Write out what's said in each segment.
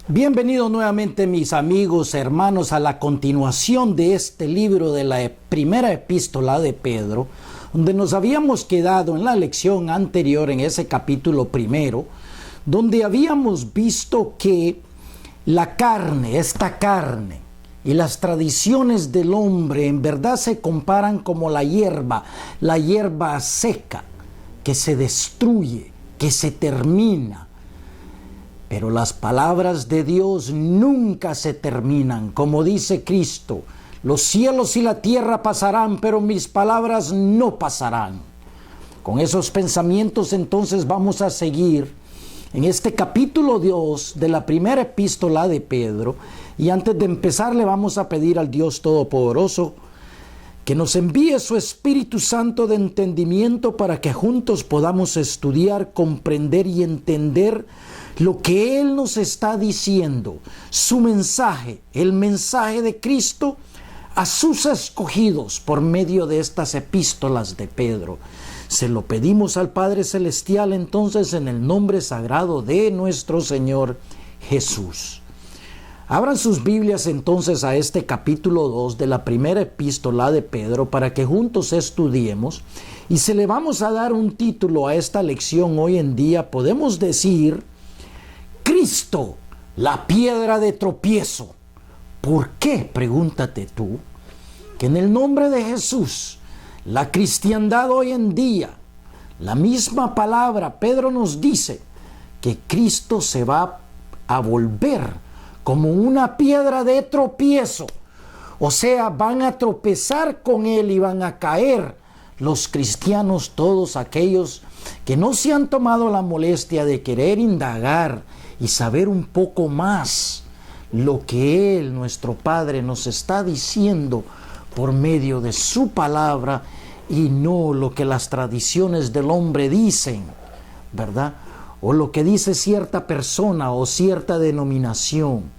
Bienvenidos nuevamente mis amigos, hermanos, a la continuación de este libro de la primera epístola de Pedro, donde nos habíamos quedado en la lección anterior, en ese capítulo primero, donde habíamos visto que esta carne y las tradiciones del hombre en verdad se comparan como la hierba seca, que se destruye, que se termina. Pero las palabras de Dios nunca se terminan. Como dice Cristo, los cielos y la tierra pasarán, pero mis palabras no pasarán. Con esos pensamientos entonces vamos a seguir en este capítulo 2 de la primera epístola de Pedro. Y antes de empezar le vamos a pedir al Dios Todopoderoso que nos envíe su Espíritu Santo de entendimiento para que juntos podamos estudiar, comprender y entender lo que Él nos está diciendo, su mensaje, el mensaje de Cristo a sus escogidos por medio de estas epístolas de Pedro. Se lo pedimos al Padre Celestial entonces en el nombre sagrado de nuestro Señor Jesús. Abran sus Biblias entonces a este capítulo 2 de la primera epístola de Pedro para que juntos estudiemos, y se le vamos a dar un título a esta lección hoy en día. Podemos decir: Cristo, la piedra de tropiezo. ¿Por qué? Pregúntate tú, que en el nombre de Jesús, la cristiandad hoy en día, la misma palabra, Pedro nos dice que Cristo se va a volver como una piedra de tropiezo. O sea, van a tropezar con Él y van a caer los cristianos, todos aquellos que no se han tomado la molestia de querer indagar y saber un poco más lo que Él, nuestro Padre, nos está diciendo por medio de su palabra y no lo que las tradiciones del hombre dicen, ¿verdad? O lo que dice cierta persona o cierta denominación.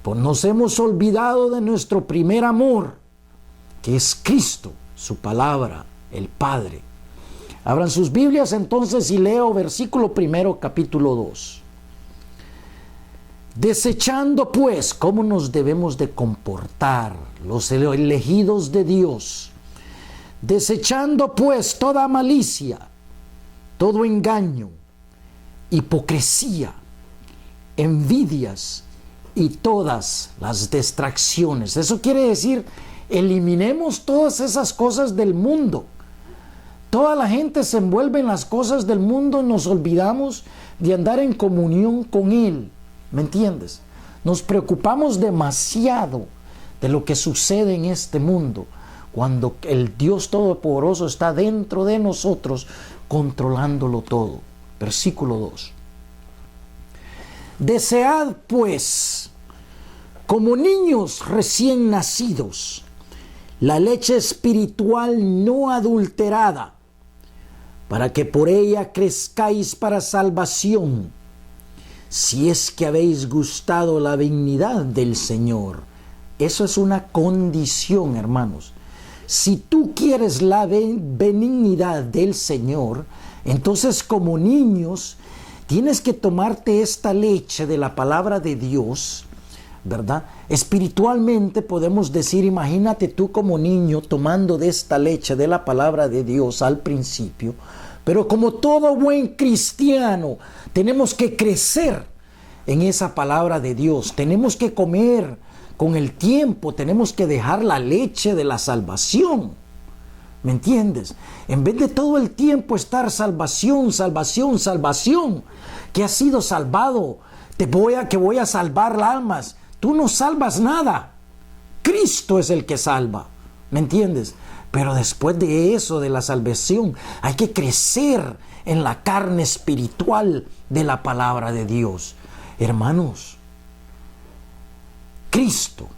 Pues nos hemos olvidado de nuestro primer amor, que es Cristo, su palabra, el Padre. Abran sus Biblias entonces y leo versículo primero, capítulo 2. Desechando pues cómo nos debemos de comportar los elegidos de Dios, desechando pues toda malicia, todo engaño, hipocresía, envidias y todas las distracciones. Eso quiere decir, eliminemos todas esas cosas del mundo. Toda la gente se envuelve en las cosas del mundo y nos olvidamos de andar en comunión con Él. ¿Me entiendes? Nos preocupamos demasiado de lo que sucede en este mundo, cuando el Dios Todopoderoso está dentro de nosotros, controlándolo todo. Versículo 2. Desead pues, como niños recién nacidos, la leche espiritual no adulterada, para que por ella crezcáis para salvación, si es que habéis gustado la benignidad del Señor. Eso es una condición, hermanos. Si tú quieres la benignidad del Señor, entonces como niños tienes que tomarte esta leche de la palabra de Dios, ¿verdad? Espiritualmente podemos decir, imagínate tú como niño tomando de esta leche de la palabra de Dios al principio, pero como todo buen cristiano tenemos que crecer en esa palabra de Dios, tenemos que comer con el tiempo, tenemos que dejar la leche de la salvación. ¿Me entiendes? En vez de todo el tiempo estar salvación, salvación, salvación, que has sido salvado, que voy a salvar almas. Tú no salvas nada. Cristo es el que salva. ¿Me entiendes? Pero después de eso, de la salvación, hay que crecer en la carne espiritual de la palabra de Dios. Hermanos, Cristo,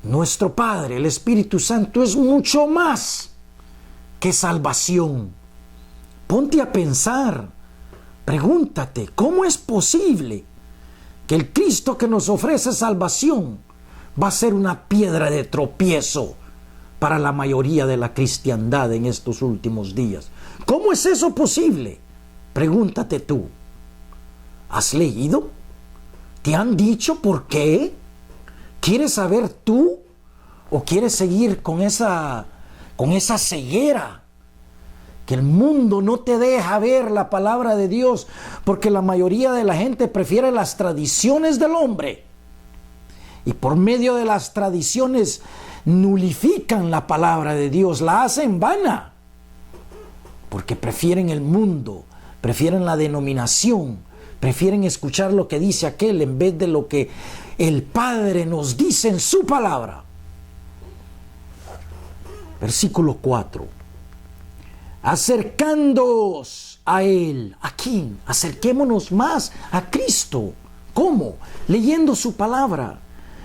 nuestro Padre, el Espíritu Santo, es mucho más que salvación. Ponte a pensar, pregúntate, ¿cómo es posible que el Cristo que nos ofrece salvación va a ser una piedra de tropiezo para la mayoría de la cristiandad en estos últimos días? ¿Cómo es eso posible? Pregúntate tú. ¿Has leído? ¿Te han dicho por qué? ¿Quieres saber tú? ¿O quieres seguir con esa ceguera? Que el mundo no te deja ver la palabra de Dios, porque la mayoría de la gente prefiere las tradiciones del hombre. Y por medio de las tradiciones nulifican la palabra de Dios, la hacen vana. Porque prefieren el mundo, prefieren la denominación, prefieren escuchar lo que dice aquel en vez de lo que el Padre nos dice en su palabra. Versículo 4. Acercándoos a Él. ¿A quién? Acerquémonos más a Cristo. ¿Cómo? Leyendo su palabra,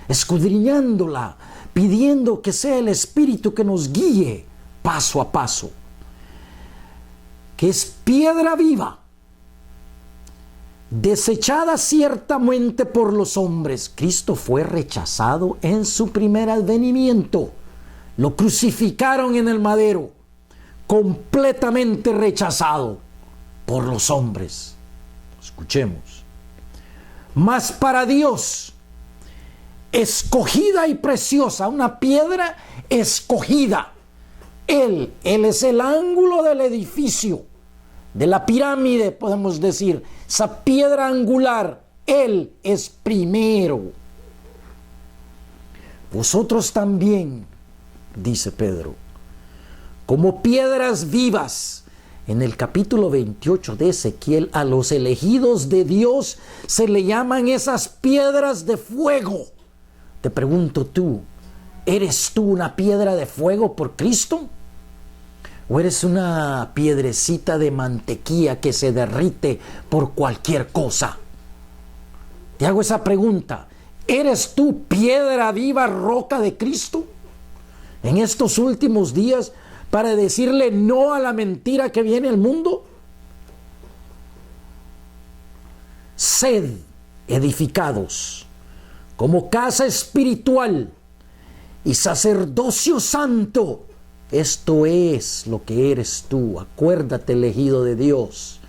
escudriñándola, pidiendo que sea el Espíritu que nos guíe paso a paso. Que es piedra viva, desechada ciertamente por los hombres. Cristo fue rechazado en su primer advenimiento. Lo crucificaron en el madero, completamente rechazado por los hombres. Escuchemos. Mas para Dios, escogida y preciosa, una piedra escogida. Él es el ángulo del edificio, de la pirámide, podemos decir, esa piedra angular. Él es primero. Vosotros también, dice Pedro, como piedras vivas. En el capítulo 28 de Ezequiel, a los elegidos de Dios se le llaman esas piedras de fuego. Te pregunto tú, ¿eres tú una piedra de fuego por Cristo? ¿O eres una piedrecita de mantequilla que se derrite por cualquier cosa? Te hago esa pregunta. ¿Eres tú piedra viva, roca de Cristo en estos últimos días para decirle no a la mentira que viene al mundo? Sed edificados como casa espiritual y sacerdocio santo. Esto es lo que eres tú. Acuérdate, elegido de Dios.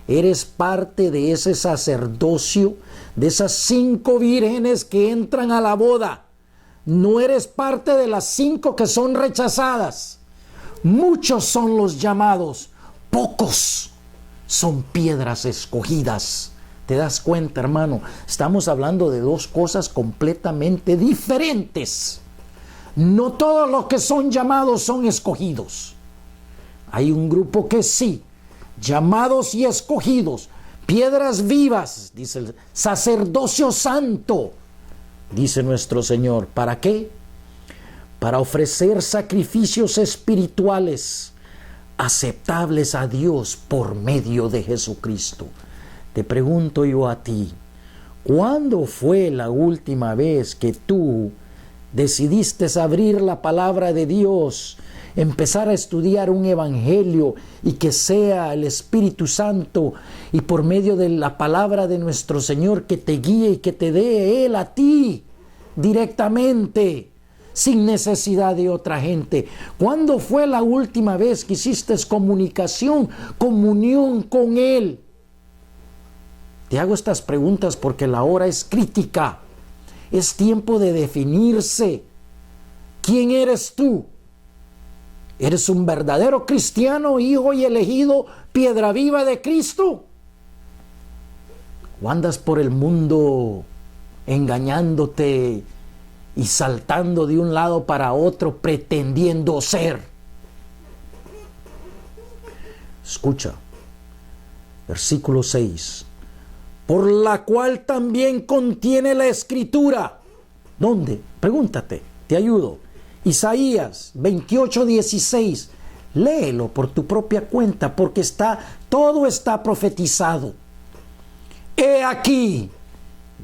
Eres parte de ese sacerdocio, de esas 5 vírgenes que entran a la boda. No eres parte de las 5 que son rechazadas. Muchos son los llamados, pocos son piedras escogidas. ¿Te das cuenta, hermano? Estamos hablando de 2 cosas completamente diferentes. No todos los que son llamados son escogidos. Hay un grupo que sí, llamados y escogidos, piedras vivas, dice el sacerdocio santo, dice nuestro Señor. ¿Para qué? Para ofrecer sacrificios espirituales aceptables a Dios por medio de Jesucristo. Te pregunto yo a ti, ¿cuándo fue la última vez que tú decidiste abrir la palabra de Dios, empezar a estudiar un evangelio y que sea el Espíritu Santo y por medio de la palabra de nuestro Señor que te guíe y que te dé Él a ti directamente, sin necesidad de otra gente? ¿Cuándo fue la última vez que hiciste comunión con Él? Te hago estas preguntas porque la hora es crítica. Es tiempo de definirse. ¿Quién eres tú? ¿Eres un verdadero cristiano, hijo y elegido, piedra viva de Cristo? ¿O andas por el mundo engañándote y saltando de un lado para otro pretendiendo ser? Escucha, versículo 6. Por la cual también contiene la Escritura. ¿Dónde? Pregúntate, te ayudo. Isaías 28:16. Léelo por tu propia cuenta, porque todo está profetizado. He aquí,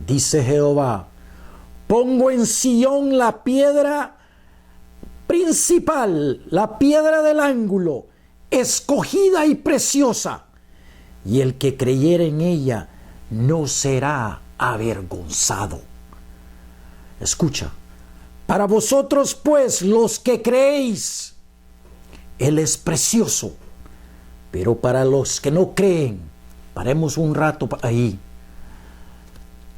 dice Jehová, pongo en Sión la piedra principal, la piedra del ángulo, escogida y preciosa, y el que creyere en ella no será avergonzado. Escucha, para vosotros pues los que creéis, Él es precioso, pero para los que no creen, paremos un rato ahí.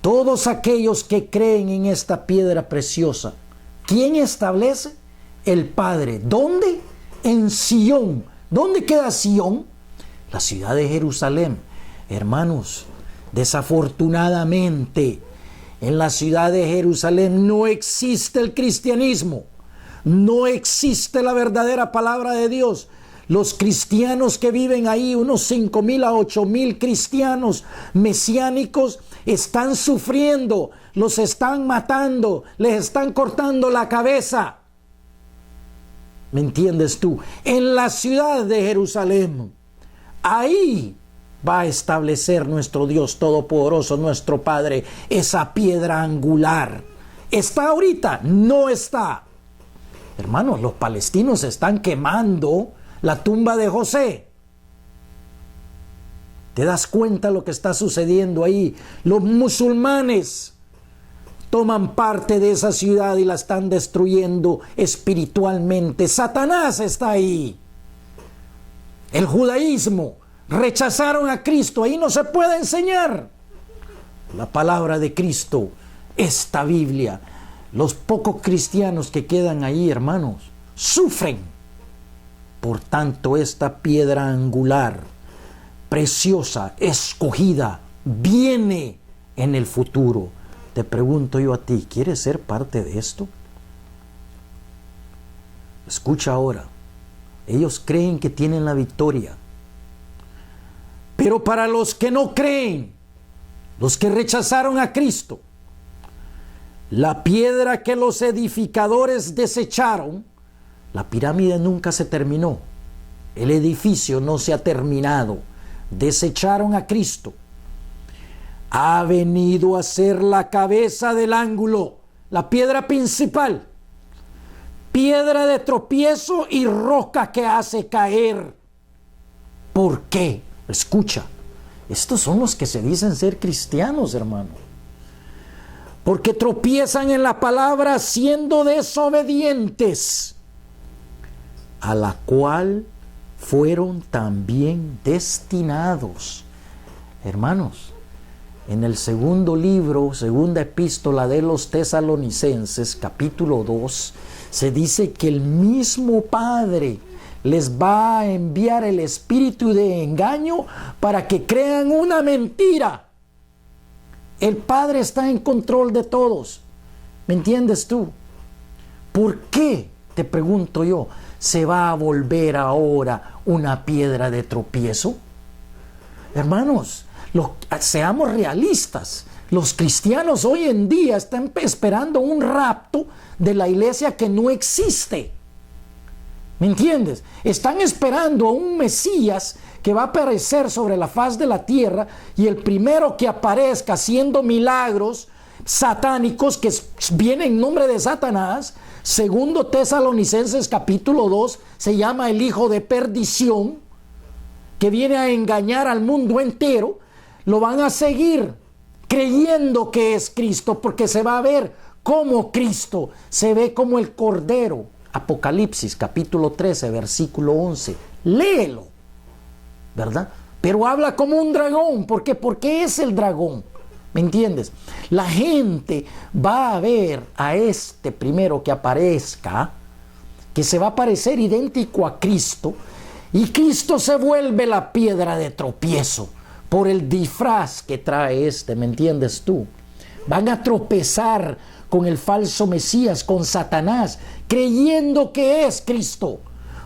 Todos aquellos que creen en esta piedra preciosa, ¿quién establece? El Padre. ¿Dónde? En Sión. ¿Dónde queda Sión? La ciudad de Jerusalén. Hermanos, desafortunadamente, en la ciudad de Jerusalén no existe el cristianismo. No existe la verdadera palabra de Dios. Los cristianos que viven ahí, unos 5,000 a 8,000 cristianos mesiánicos, están sufriendo, los están matando, les están cortando la cabeza. ¿Me entiendes tú? En la ciudad de Jerusalén, ahí va a establecer nuestro Dios Todopoderoso, nuestro Padre, esa piedra angular. ¿Está ahorita? No está. Hermanos, los palestinos están quemando la tumba de José. ¿Te das cuenta lo que está sucediendo ahí? Los musulmanes toman parte de esa ciudad y la están destruyendo espiritualmente. Satanás está ahí. El judaísmo rechazaron a Cristo. Ahí no se puede enseñar la palabra de Cristo, esta Biblia. Los pocos cristianos que quedan ahí, hermanos, sufren. Por tanto, esta piedra angular, preciosa, escogida, viene en el futuro. Te pregunto yo a ti, ¿quieres ser parte de esto? Escucha ahora. Ellos creen que tienen la victoria. Pero para los que no creen, los que rechazaron a Cristo, la piedra que los edificadores desecharon, la pirámide nunca se terminó. El edificio no se ha terminado. Desecharon a Cristo. Ha venido a ser la cabeza del ángulo, la piedra principal, piedra de tropiezo y roca que hace caer. ¿Por qué? Escucha, estos son los que se dicen ser cristianos, hermano. Porque tropiezan en la palabra siendo desobedientes, a la cual fueron también destinados. Hermanos, en el segundo libro, segunda epístola de los Tesalonicenses, capítulo 2, se dice que el mismo Padre les va a enviar el espíritu de engaño para que crean una mentira. El Padre está en control de todos. ¿Me entiendes tú? ¿Por qué, te pregunto yo, se va a volver ahora una piedra de tropiezo? Hermanos, seamos realistas. Los cristianos hoy en día están esperando un rapto de la iglesia que no existe. ¿Me entiendes? Están esperando a un Mesías que va a aparecer sobre la faz de la tierra, y el primero que aparezca haciendo milagros satánicos que viene en nombre de Satanás, segundo Tesalonicenses capítulo 2, se llama el hijo de perdición, que viene a engañar al mundo entero. Lo van a seguir creyendo que es Cristo, porque se va a ver como Cristo, se ve como el Cordero. Apocalipsis capítulo 13 versículo 11, léelo, ¿verdad? Pero habla como un dragón. ¿Por qué? Porque es el dragón. ¿Me entiendes? La gente va a ver a este primero que aparezca, que se va a parecer idéntico a Cristo, y Cristo se vuelve la piedra de tropiezo por el disfraz que trae este. ¿Me entiendes tú? Van a tropezar con el falso Mesías, con Satanás, creyendo que es Cristo.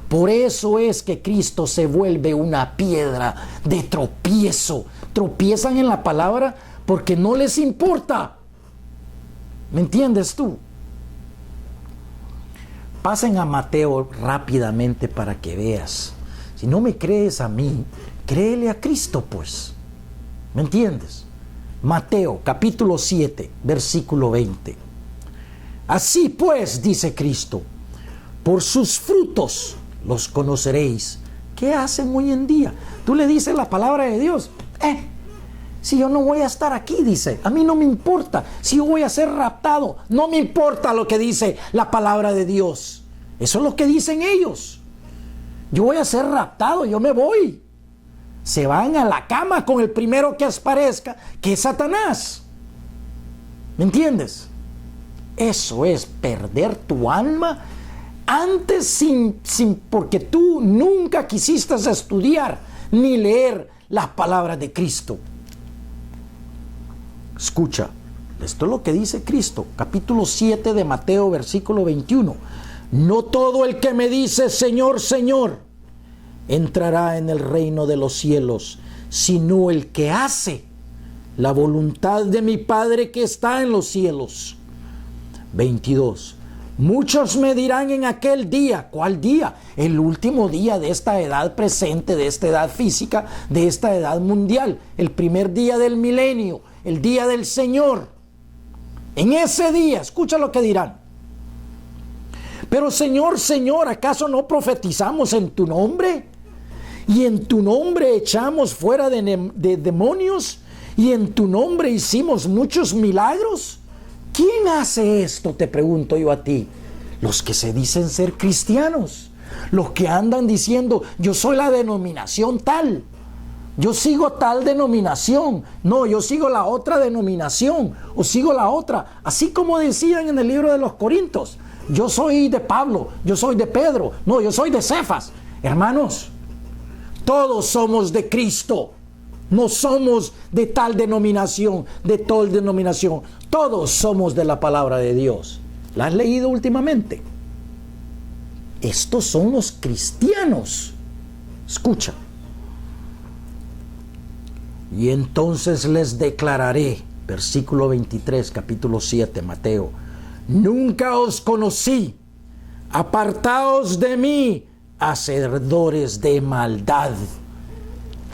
Por eso es que Cristo se vuelve una piedra de tropiezo. Tropiezan en la palabra porque no les importa. ¿Me entiendes tú? Pasen a Mateo rápidamente para que veas. Si no me crees a mí, créele a Cristo, pues. ¿Me entiendes? Mateo capítulo 7, versículo 20. Así pues, dice Cristo, por sus frutos los conoceréis. ¿Qué hacen hoy en día? Tú le dices la palabra de Dios. Si yo no voy a estar aquí, dice, a mí no me importa. Si yo voy a ser raptado, no me importa lo que dice la palabra de Dios. Eso es lo que dicen ellos. Yo voy a ser raptado, yo me voy. Se van a la cama con el primero que aparezca, que es Satanás. ¿Me entiendes? Eso es perder tu alma antes porque tú nunca quisiste estudiar ni leer las palabras de Cristo. Escucha, esto es lo que dice Cristo, capítulo 7 de Mateo, versículo 21. No todo el que me dice Señor, Señor, entrará en el reino de los cielos, sino el que hace la voluntad de mi Padre que está en los cielos. 22. Muchos me dirán en aquel día. ¿Cuál día? El último día de esta edad presente, de esta edad física, de esta edad mundial. El primer día del milenio, el día del Señor. En ese día, escucha lo que dirán. Pero Señor, Señor, ¿acaso no profetizamos en tu nombre? Y en tu nombre echamos fuera de demonios. Y en tu nombre hicimos muchos milagros. ¿Quién hace esto? Te pregunto yo a ti. Los que se dicen ser cristianos. Los que andan diciendo, yo soy la denominación tal. Yo sigo tal denominación. No, yo sigo la otra denominación. O sigo la otra. Así como decían en el libro de los Corintios. Yo soy de Pablo. Yo soy de Pedro. No, yo soy de Cefas. Hermanos, todos somos de Cristo. No somos de tal denominación, de tal denominación. Todos somos de la palabra de Dios. ¿La has leído últimamente? Estos son los cristianos. Escucha. Y entonces les declararé, versículo 23, capítulo 7, Mateo. Nunca os conocí. Apartaos de mí, hacedores de maldad.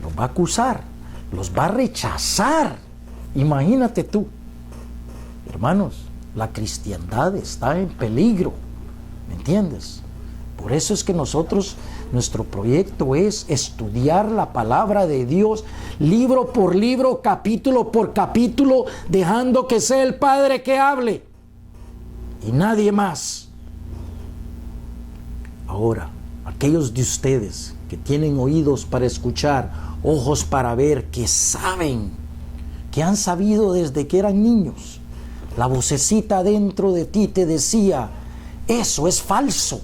Los va a acusar. Los va a rechazar. Imagínate tú. Hermanos, la cristiandad está en peligro. ¿Me entiendes? Por eso es que nuestro proyecto es estudiar la palabra de Dios, libro por libro, capítulo por capítulo, dejando que sea el Padre que hable y nadie más. Ahora, aquellos de ustedes que tienen oídos para escuchar, ojos para ver, que saben, que han sabido desde que eran niños, la vocecita dentro de ti te decía, eso es falso,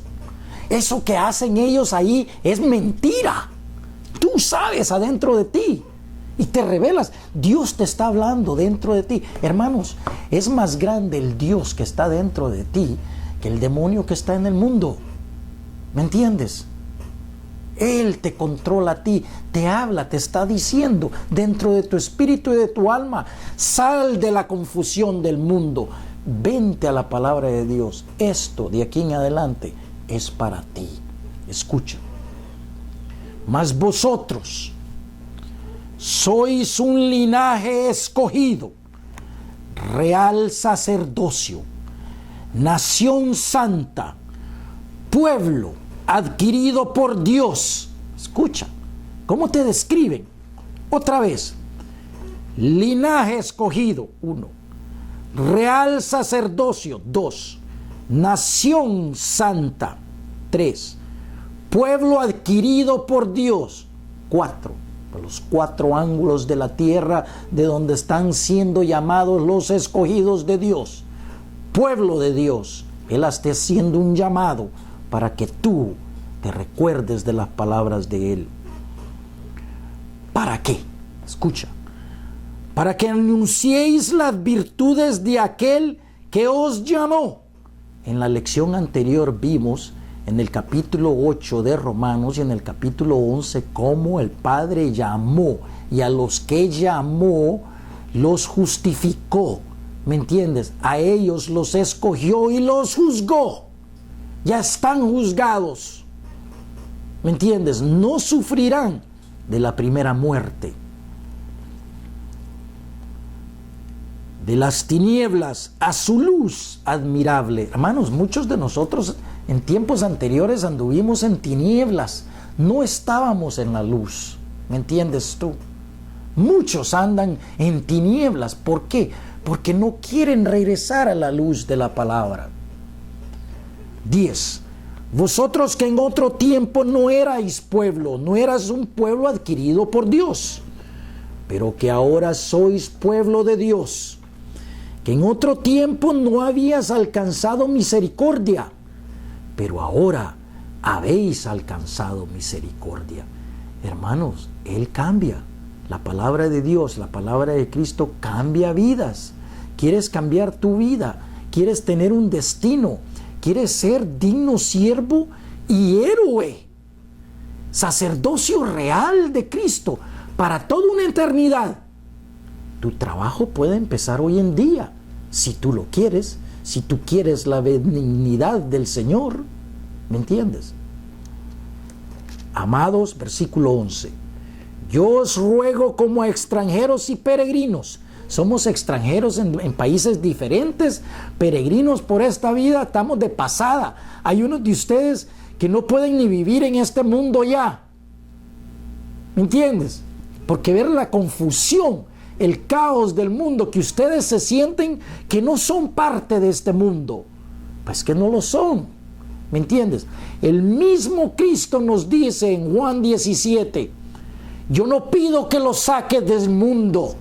eso que hacen ellos ahí es mentira. Tú sabes adentro de ti y te revelas. Dios te está hablando dentro de ti. Hermanos, es más grande el Dios que está dentro de ti que el demonio que está en el mundo. ¿Me entiendes? Él te controla a ti, te habla, te está diciendo dentro de tu espíritu y de tu alma, sal de la confusión del mundo, vente a la palabra de Dios. Esto de aquí en adelante es para ti. Escucha. Mas vosotros sois un linaje escogido, real sacerdocio, nación santa, pueblo adquirido por Dios. Escucha, ¿cómo te describen? Otra vez, linaje escogido, 1, real sacerdocio, 2, nación santa, 3, pueblo adquirido por Dios, 4, por los 4 ángulos de la tierra de donde están siendo llamados los escogidos de Dios, pueblo de Dios. Él está haciendo un llamado para que tú te recuerdes de las palabras de Él. ¿Para qué? Escucha. Para que anunciéis las virtudes de aquel que os llamó. En la lección anterior vimos en el capítulo 8 de Romanos y en el capítulo 11 cómo el Padre llamó y a los que llamó los justificó. ¿Me entiendes? A ellos los escogió y los juzgó. Ya están juzgados. ¿Me entiendes? No sufrirán de la primera muerte. De las tinieblas a su luz admirable. Hermanos, muchos de nosotros en tiempos anteriores anduvimos en tinieblas. No estábamos en la luz. ¿Me entiendes tú? Muchos andan en tinieblas. ¿Por qué? Porque no quieren regresar a la luz de la palabra. 10. Vosotros que en otro tiempo no erais pueblo, no eras un pueblo adquirido por Dios, pero que ahora sois pueblo de Dios, que en otro tiempo no habías alcanzado misericordia, pero ahora habéis alcanzado misericordia. Hermanos, Él cambia. La palabra de Dios, la palabra de Cristo cambia vidas. ¿Quieres cambiar tu vida? ¿Quieres tener un destino? ¿Quieres ser digno siervo y héroe? Sacerdocio real de Cristo para toda una eternidad. Tu trabajo puede empezar hoy en día, si tú lo quieres, si tú quieres la benignidad del Señor. ¿Me entiendes? Amados, versículo 11. Yo os ruego como a extranjeros y peregrinos. Somos extranjeros en países diferentes, peregrinos por esta vida, estamos de pasada. Hay unos de ustedes que no pueden ni vivir en este mundo ya. ¿Me entiendes? Porque ver la confusión, el caos del mundo, que ustedes se sienten que no son parte de este mundo, pues que no lo son. ¿Me entiendes? El mismo Cristo nos dice en Juan 17, yo no pido que los saques del mundo,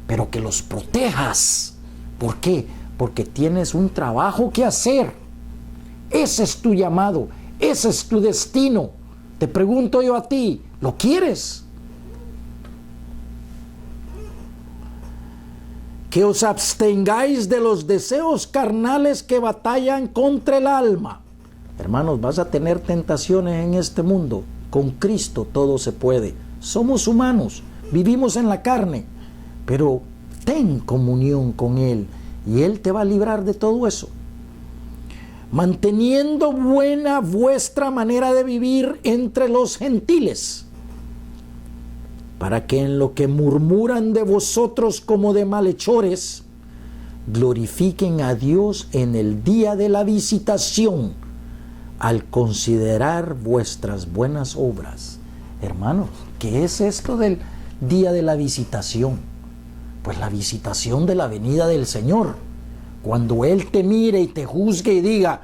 pero que los protejas. ¿Por qué? Porque tienes un trabajo que hacer. Ese es tu llamado, ese es tu destino. Te pregunto yo a ti, ¿lo quieres? Que os abstengáis de los deseos carnales que batallan contra el alma. Hermanos, vas a tener tentaciones en este mundo. Con Cristo todo se puede. Somos humanos, vivimos en la carne, pero ten comunión con Él y Él te va a librar de todo eso. Manteniendo buena vuestra manera de vivir entre los gentiles, para que en lo que murmuran de vosotros como de malhechores, glorifiquen a Dios en el día de la visitación, al considerar vuestras buenas obras. Hermanos, ¿qué es esto del día de la visitación? Pues la visitación de la venida del Señor. Cuando Él te mire y te juzgue y diga,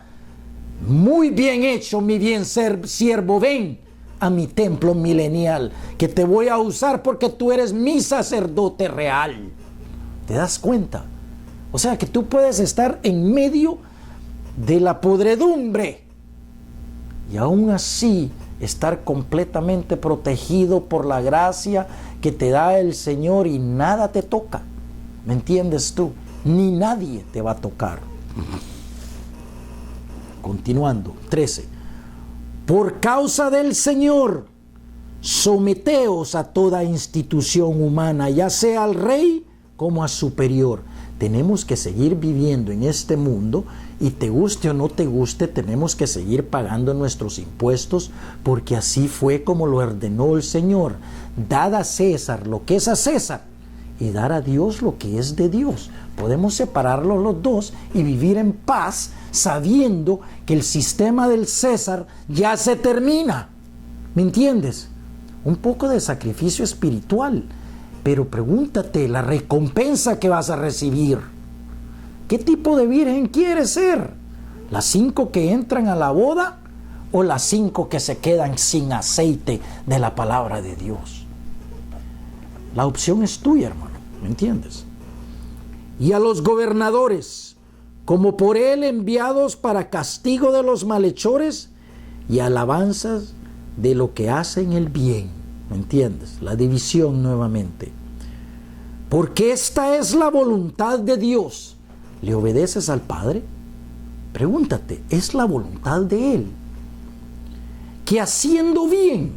muy bien hecho, mi bien siervo, ven a mi templo milenial, que te voy a usar porque tú eres mi sacerdote real. ¿Te das cuenta? O sea que tú puedes estar en medio de la podredumbre y aún así estar completamente protegido por la gracia que te da el Señor y nada te toca. ¿Me entiendes tú? Ni nadie te va a tocar. Continuando, 13. Por causa del Señor, someteos a toda institución humana, ya sea al rey como a superior. Tenemos que seguir viviendo en este mundo y te guste o no te guste, tenemos que seguir pagando nuestros impuestos porque así fue como lo ordenó el Señor. Dad a César lo que es a César y dar a Dios lo que es de Dios. Podemos separarlos los dos y vivir en paz sabiendo que el sistema del César ya se termina. ¿Me entiendes? Un poco de sacrificio espiritual. Pero pregúntate la recompensa que vas a recibir. ¿Qué tipo de virgen quieres ser? ¿Las 5 que entran a la boda o las 5 que se quedan sin aceite de la palabra de Dios? La opción es tuya, hermano. ¿Me entiendes? Y a los gobernadores, como por Él enviados para castigo de los malhechores y alabanzas de lo que hacen el bien. ¿Me entiendes? La división nuevamente. Porque esta es la voluntad de Dios. ¿Le obedeces al Padre? Pregúntate, ¿es la voluntad de Él que haciendo bien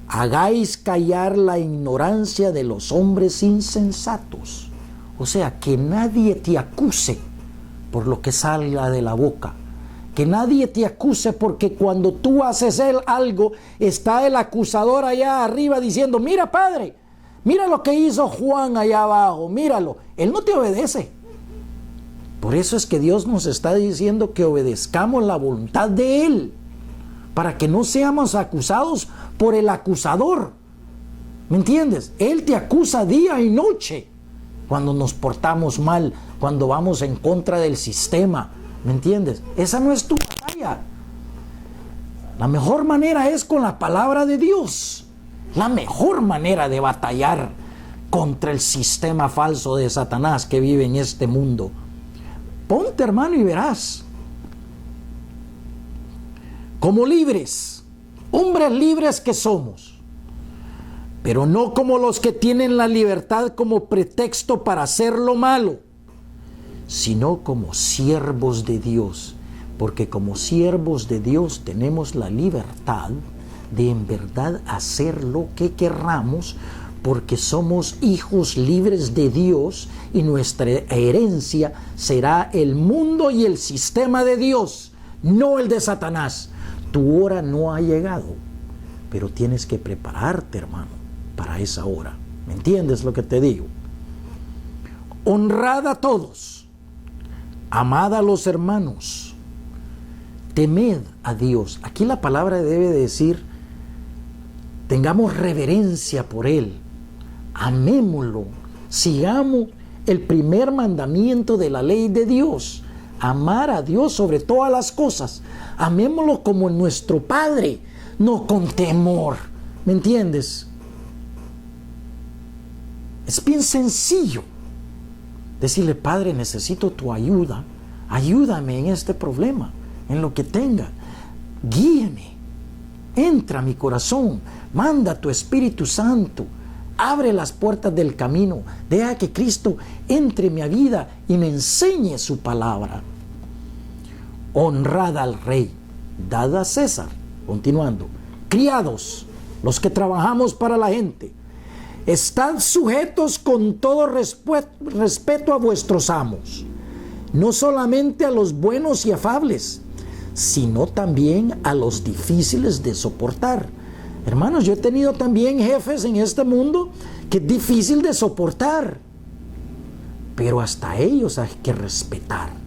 hagáis callar la ignorancia de los hombres insensatos? O sea, que nadie te acuse por lo que salga de la boca. Que nadie te acuse porque cuando tú haces algo, está el acusador allá arriba diciendo, mira padre, mira lo que hizo Juan allá abajo, míralo. Él no te obedece. Por eso es que Dios nos está diciendo que obedezcamos la voluntad de Él, para que no seamos acusados por el acusador. ¿Me entiendes? Él te acusa día y noche cuando nos portamos mal, cuando vamos en contra del sistema. ¿Me entiendes? Esa no es tu batalla. La mejor manera es con la palabra de Dios. La mejor manera de batallar. contra el sistema falso de Satanás que vive en este mundo. Ponte, hermano, y verás. Como libres, hombres libres que somos, pero no como los que tienen la libertad como pretexto para hacer lo malo, sino como siervos de Dios, porque como siervos de Dios tenemos la libertad de en verdad hacer lo que querramos, porque somos hijos libres de Dios y nuestra herencia será el mundo y el sistema de Dios, no el de Satanás. Tu hora no ha llegado, pero tienes que prepararte, hermano, para esa hora. ¿Me entiendes lo que te digo? Honrad a todos, amad a los hermanos, temed a Dios. Aquí la palabra debe decir, tengamos reverencia por Él, amémoslo, sigamos el primer mandamiento de la ley de Dios, amar a Dios sobre todas las cosas, amémoslo como nuestro Padre, no con temor. ¿Me entiendes? Es bien sencillo decirle: Padre, necesito tu ayuda, ayúdame en este problema, en lo que tenga, guíame, entra a mi corazón, manda tu Espíritu Santo, abre las puertas del camino, deja que Cristo entre en mi vida y me enseñe su palabra. Honrad al Rey, dad a César. Continuando, criados, los que trabajamos para la gente, estad sujetos con todo respeto a vuestros amos, no solamente a los buenos y afables, sino también a los difíciles de soportar. Hermanos, yo he tenido también jefes en este mundo que es difícil de soportar, pero hasta ellos hay que respetar.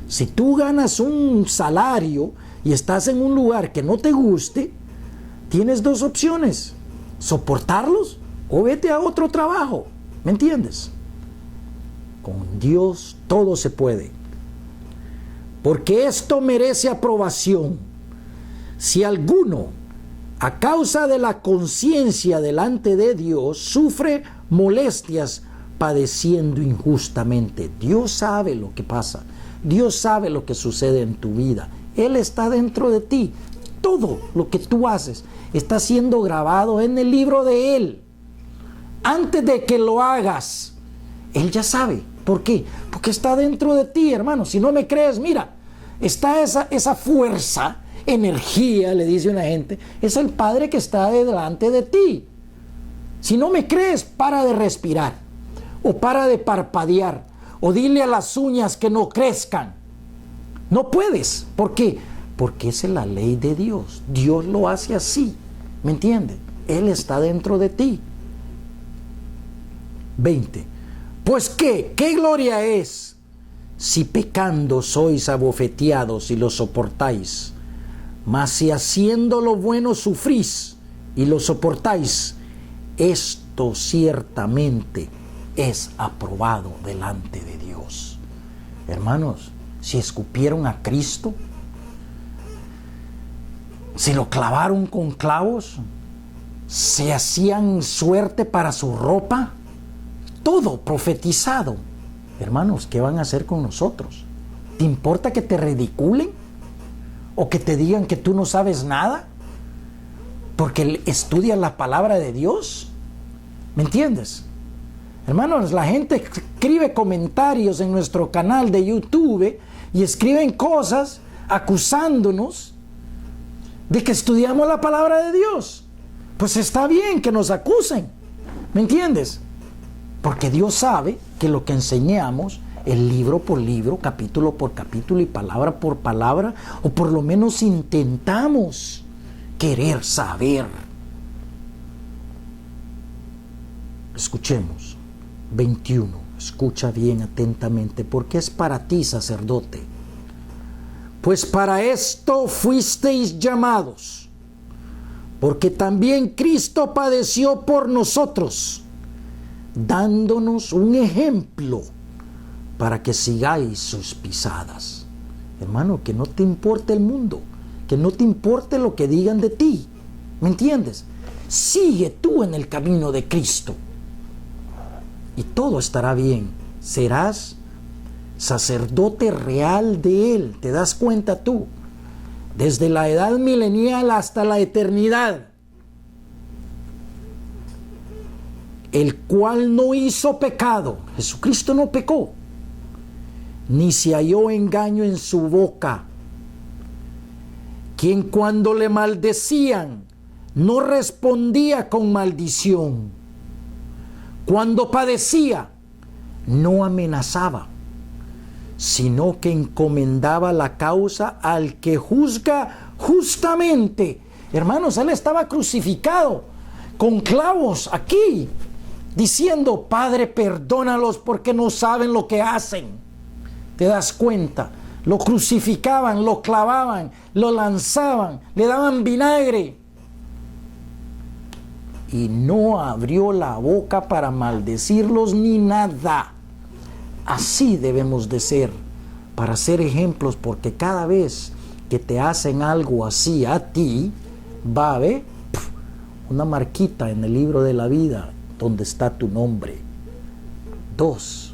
Si tú ganas un salario y estás en un lugar que no te guste, tienes dos opciones: soportarlos o vete a otro trabajo. ¿Me entiendes? Con Dios todo se puede, porque esto merece aprobación. Si alguno, a causa de la conciencia delante de Dios, sufre molestias padeciendo injustamente, Dios sabe lo que pasa, Dios sabe lo que sucede en tu vida, Él está dentro de ti. Todo lo que tú haces está siendo grabado en el libro de Él. Antes de que lo hagas, Él ya sabe. ¿Por qué? Porque está dentro de ti, hermano. Si no me crees, mira, está esa fuerza, energía, le dice una gente, es el Padre que está delante de ti. Si no me crees, para de respirar, o para de parpadear, o dile a las uñas que no crezcan. No puedes. ¿Por qué? Porque esa es la ley de Dios. Dios lo hace así. ¿Me entiendes? Él está dentro de ti. 20. Pues ¿qué gloria es si pecando sois abofeteados y lo soportáis? Mas si haciendo lo bueno sufrís y lo soportáis, esto ciertamente es aprobado delante de Dios. Hermanos, si escupieron a Cristo, si lo clavaron con clavos, se hacían suerte para su ropa, todo profetizado. Hermanos, ¿qué van a hacer con nosotros? ¿Te importa que te ridiculen? ¿O que te digan que tú no sabes nada? Porque estudias la palabra de Dios. ¿Me entiendes? Hermanos, la gente escribe comentarios en nuestro canal de YouTube y escriben cosas acusándonos de que estudiamos la palabra de Dios. Pues está bien que nos acusen. ¿Me entiendes? Porque Dios sabe que lo que enseñamos es libro por libro, capítulo por capítulo y palabra por palabra, o por lo menos intentamos querer saber. Escuchemos. 21. Escucha bien atentamente, porque es para ti, sacerdote. Pues para esto fuisteis llamados, porque también Cristo padeció por nosotros, dándonos un ejemplo para que sigáis sus pisadas. Hermano, que no te importe el mundo, que no te importe lo que digan de ti. ¿Me entiendes? Sigue tú en el camino de Cristo. y todo estará bien. Serás sacerdote real de Él. ¿Te das cuenta tú? Desde la edad milenial hasta la eternidad. El cual no hizo pecado. Jesucristo no pecó, ni se halló engaño en su boca. Quien cuando le maldecían, no respondía con maldición. Cuando padecía, no amenazaba, sino que encomendaba la causa al que juzga justamente. Hermanos, Él estaba crucificado con clavos aquí, diciendo: Padre, perdónalos porque no saben lo que hacen. ¿Te das cuenta? Lo crucificaban, lo clavaban, lo lanzaban, le daban vinagre. Y no abrió la boca para maldecirlos ni nada. Así debemos de ser, para ser ejemplos, porque cada vez que te hacen algo así a ti, va a haber una marquita en el libro de la vida donde está tu nombre. 2,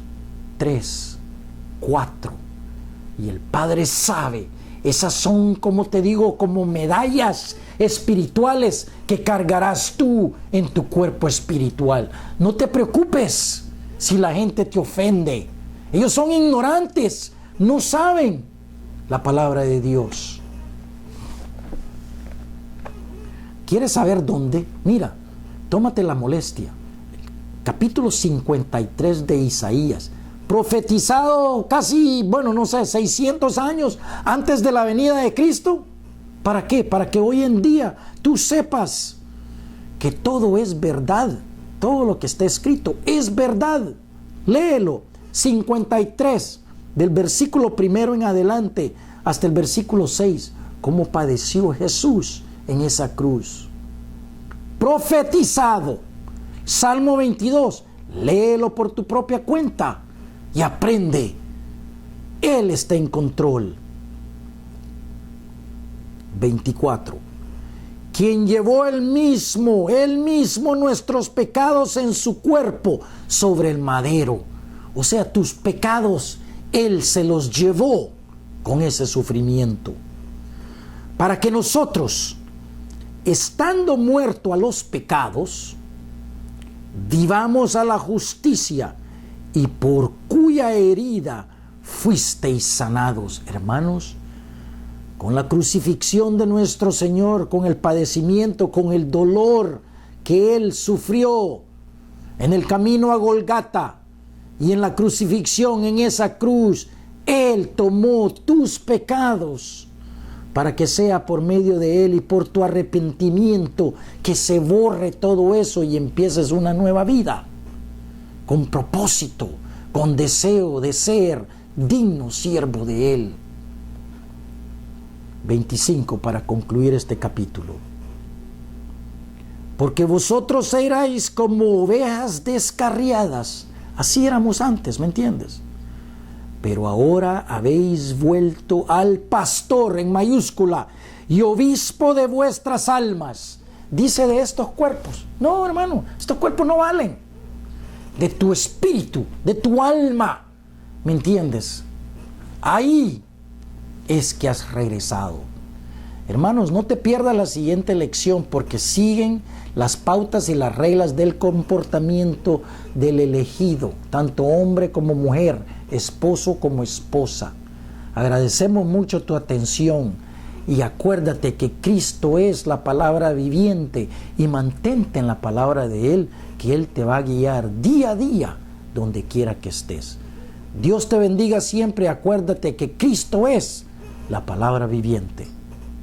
3, 4. Y el Padre sabe. Esas son, como te digo, como medallas espirituales que cargarás tú en tu cuerpo espiritual. No te preocupes si la gente te ofende. Ellos son ignorantes, no saben la palabra de Dios. ¿Quieres saber dónde? Mira, tómate la molestia. Capítulo 53 de Isaías, profetizado casi, 600 años antes de la venida de Cristo. ¿Para qué? Para que hoy en día tú sepas que todo es verdad. Todo lo que está escrito es verdad. Léelo. 53, del versículo 1 en adelante hasta el versículo 6. Cómo padeció Jesús en esa cruz. Profetizado. Salmo 22. Léelo por tu propia cuenta y aprende. Él está en control. 24. Quien llevó él mismo nuestros pecados en su cuerpo sobre el madero. O sea, tus pecados, Él se los llevó con ese sufrimiento. Para que nosotros, estando muertos a los pecados, vivamos a la justicia, y por cuya herida fuisteis sanados. Hermanos, con la crucifixión de nuestro Señor, con el padecimiento, con el dolor que Él sufrió en el camino a Golgata, y en la crucifixión, en esa cruz, Él tomó tus pecados para que sea por medio de Él y por tu arrepentimiento que se borre todo eso y empieces una nueva vida con propósito, con deseo de ser digno siervo de Él. 25, para concluir este capítulo. Porque vosotros erais como ovejas descarriadas. Así éramos antes, ¿me entiendes? Pero ahora habéis vuelto al pastor, en mayúscula, y obispo de vuestras almas. Dice de estos cuerpos. No, hermano, estos cuerpos no valen. De tu espíritu, de tu alma. ¿Me entiendes? Ahí es que has regresado. Hermanos, no te pierdas la siguiente lección, porque siguen las pautas y las reglas del comportamiento del elegido, tanto hombre como mujer, esposo como esposa. Agradecemos mucho tu atención y acuérdate que Cristo es la palabra viviente, y mantente en la palabra de Él, que Él te va a guiar día a día donde quiera que estés. Dios te bendiga siempre. Acuérdate que Cristo es la palabra viviente.